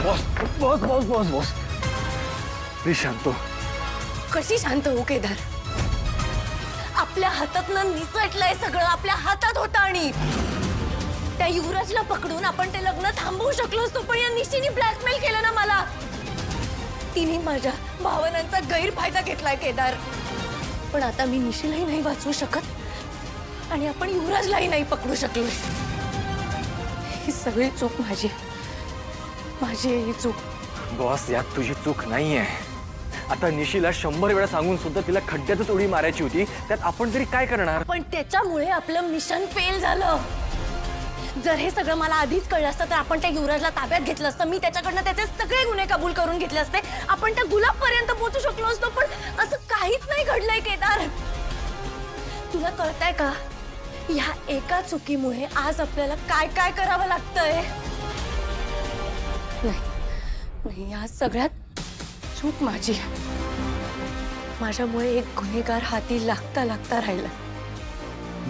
Boss boss boss boss boss please शांत हो. कशी शांत हो केदार? आपल्या हातातनं निसटलंय सगळं, आपल्या हातात होतं. आणि त्या युवराजला पकडून आपण ते लग्न थांबवू शकलो असतो, पण या निशीने ब्लॅकमेल केलं ना मला. तिने माझ्या भावनांचा गैरफायदा घेतलाय केदार. पण आता मी निशीलाही नाही वाचवू शकत आणि आपण युवराजलाही नाही पकडू शकलो. ही सगळी चूक माझी ही चूक. बॉस यात तुझी चूक नाहीये. आता निशीला 100 वेळा सांगून सुद्धा तिला खड्ड्यातच उडी मारायची होती, त्यात आपण तरी काय करणार? पण त्याच्यामुळे आपलं मिशन फेल झालं. जर हे सगळं मला आधीच कळलं असतं तर आपण त्या युवराजला ताब्यात घेतलं असतं. मी त्याच्याकडनं त्याचे सगळे गुन्हे कबूल करून घेतले असते. आपण त्या गुलाब पर्यंत पोहोचू शकलो असतो. पण असं काहीच नाही घडलंय केदार. तुला कळतंय का? या एका चुकीमुळे आज आपल्याला काय काय करावं लागतंय. नाही, या सगळ्यात चूक माझी. माझ्यामुळे एक गुन्हेगार हाती लागता लागता राहिला.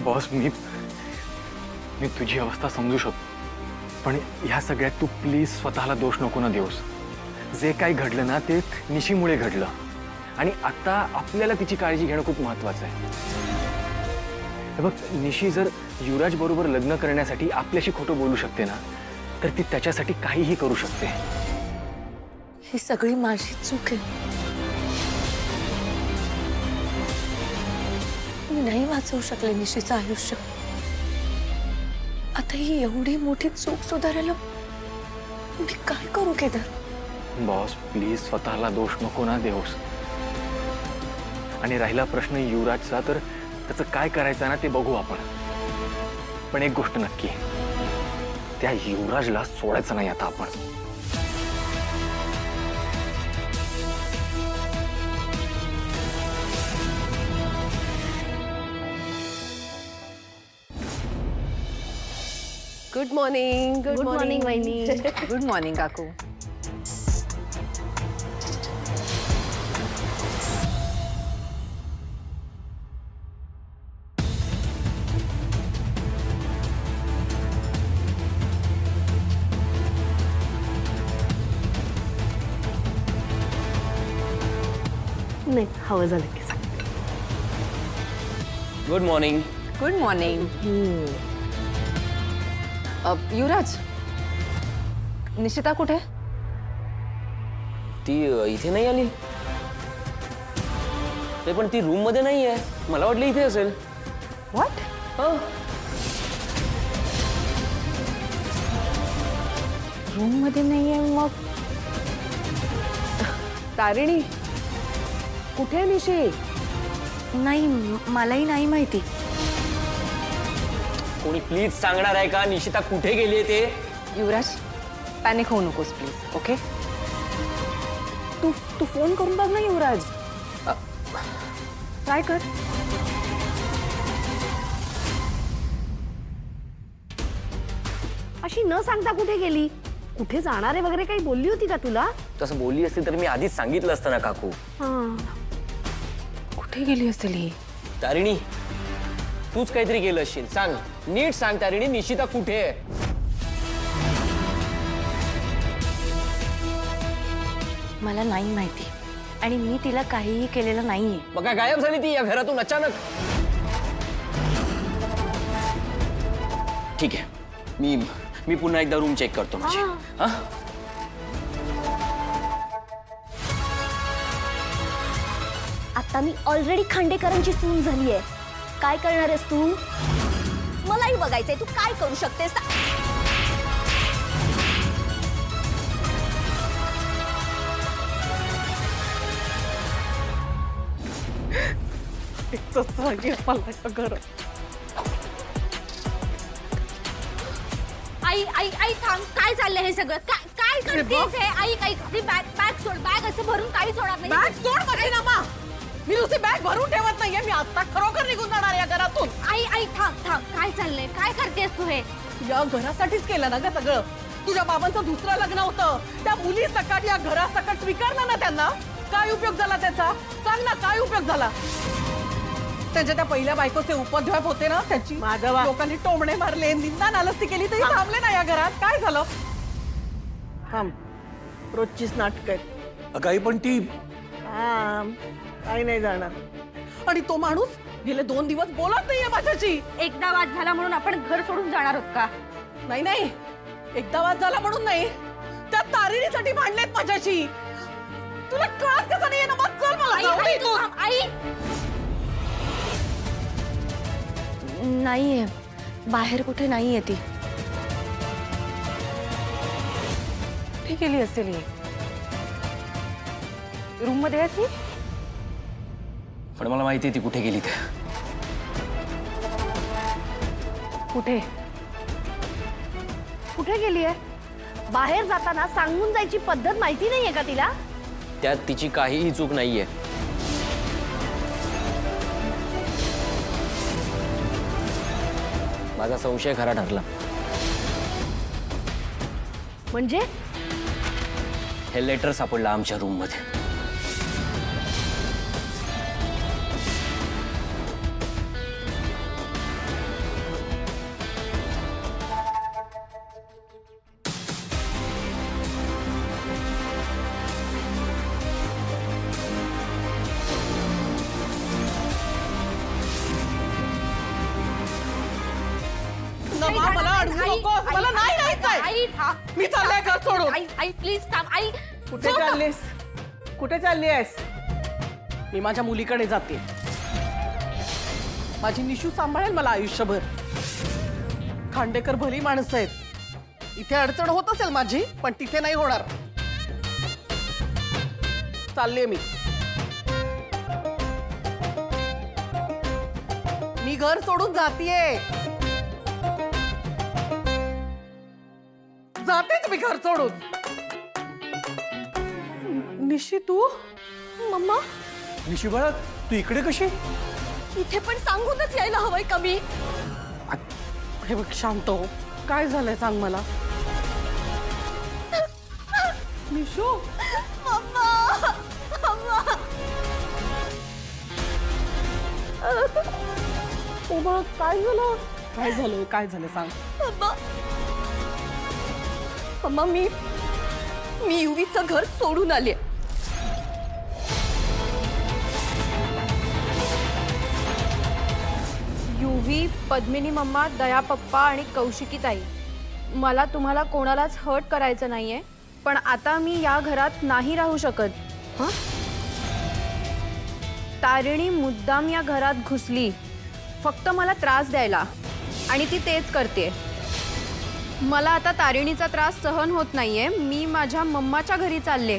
बॉस मी तुझी अवस्था समजू शकतो, पण ह्या सगळ्यात तू प्लीज स्वतःला दोष नको ना देऊस. जे काही घडलं ना ते निशीमुळे घडलं आणि आता आपल्याला तिची काळजी घेणं खूप महत्वाचं आहे. हे बघ, निशी जर युवराज बरोबर लग्न करण्यासाठी आपल्याशी खोटं बोलू शकते ना, तर ती त्याच्यासाठी काहीही करू शकते. ही सगळी माझी चूक आहे. मी नाही वाचवू शकले निशीचं आयुष्य. आता ही एवढी मोठी चूक सुधारायला मी काय करू केदार? बॉस प्लीज स्वतःला दोष नको ना देऊस. आणि राहिला प्रश्न युवराजचा, तर त्याचं काय करायचं ना ते बघू आपण. पण एक गोष्ट नक्की, त्या युवराजला सोडायचं नाही आता आपण. Good morning. गुड मॉर्निंग वहिनी. गुड मॉर्निंग काकू. नाही हवं झालं की सांग. Good morning. Good morning. Yuvraj, Nishita कुठे? ती इथे नाही आली. ते पण ती रूम मध्ये नाहीये. मला वाटलं इथे असेल. व्हॉट? हो. रूम मध्ये नाहीये. मग तारिणी कुठे आहे निशी? नाही, मलाही नाही माहिती. कोणी प्लीज सांगणार आहे का निशिता कुठे गेली आहे ते? युवराज, पॅनिक होऊ नकोस प्लीज. ओके, तू फोन करून बघ ना युवराज. ट्राय कर. अशी न सांगता कुठे गेली? कुठे जाणार आहे वगैरे काही बोलली होती का तुला? तसं बोलली असती तर मी आधीच सांगितलं असतं ना काकू. कुठे गेली असेल ही? तारिणी, तूच काहीतरी केलं असशील. सांग, नीट सांग तारिणी, निशिता कुठे आहे? मला नाही माहिती आणि मी तिला काहीही केलेलं नाहीये. मग काय गायब झाली ती या घरातून अचानक? ठीक आहे, मी पुन्हा एकदा रूम चेक करतो माझी. हा? आता मी ऑलरेडी खांडेकरांची सून झाली आहे. काय करणार आहेस तू? मलाही बघायचंय तू काय करू शकतेस. आई आई आई थांब. काय चाललंय हे सगळं? काय करतेस हे? आई आई बॅग सोड. बॅग असं भरून काही सोडणार नाही. बॅग सोड मध्ये ना मा. मी नुसती बॅग भरून ठेवत नाहीये. मी आता खरोखर निघून जाणार या घरातून. आई आई थांब. काय चाललंय? काय करतेस तू हे? या घरासाठीच केलं ना ग सगळं. तुझ्या बाबांचं दुसरं लग्न होतं. त्या मुली सकट या घरासकट स्वीकारलं ना त्यांना. काय उपयोग झाला त्याचा? सांग ना, काय उपयोग झाला? त्यांच्या त्या पहिल्या बायकोचे उपद्व्याप होते ना त्याची. लोकांनी टोमणे मारले, निंदा नालस्ती केली तरी थांबले ना या घरात. काय झालं? थांब, रोजचीच नाटक आहेत. काही पण ती काही नाही जाणार. आणि तो माणूस गेले 2 दिवस बोलत नाहीये माझ्याशी. एकदा वाद झाला म्हणून आपण घर सोडून जाणार आहोत का? नाही नाही, एकदा वाद झाला म्हणून नाही, त्या तारिणीसाठी भांडलेत माझ्याशी. तुला कळत कसं नाहीये ना? मग चल मला जाऊ दे इथून. नाहीये, बाहेर कुठे नाहीये ती. कुठे गेली असेल ही? रूम मध्ये आहे ती? पण मला माहिती आहे ती कुठे गेली ते. कुठे? कुठे गेली आहे? बाहेर जाताना सांगून जायची पद्धत माहिती नाहीये का तिला? त्यात तिची काहीही चूक नाहीये. माझा संशय खरा ठरला. म्हणजे हे लेटर सापडलं आमच्या रूम मध्ये. नमा, मला अडवू नकोस. मला नाही राहायचंय. आई मी चालले घर सोडून. आई प्लीज थांब. आई कुठे चाललीस? कुठे चालली आहेस? मी माझ्या मुलीकडे जाते. माझी निशू सांभाळेल मला आयुष्यभर. खांडेकर भली माणसं आहेत. इथे अडचण होत असेल माझी, पण तिथे नाही होणार. चालले मी. मी घर सोडून जातीये. जातेच मी घर सोडून. निशी तू? मम्मा, निशी बाळा, तू इकडे कशी? इथे पण सांगूनच यायला हवंय का मी? हे बघ शांत हो. काय झालंय सांग मला. Nishu, mamma, mamma. ओ बाळा, काय झालं? काय झालं? काय झालं सांग. मम्मा, मम्मा, मी युवीचं घर सोडून आले. युवी, पद्मिनी मम्मा, दया पप्पा आणि कौशिकी ताई, मला तुम्हाला कोणालाच हर्ट करायचं नाहीये, पण आता मी या घरात नाही राहू शकत. हं? तारिणी मुद्दाम या घरात घुसली फक्त मला त्रास द्यायला, आणि ती तेच करते. मला आता तारिणीचा त्रास सहन होत नाहीये. मी माझ्या मम्माच्या घरी चालले.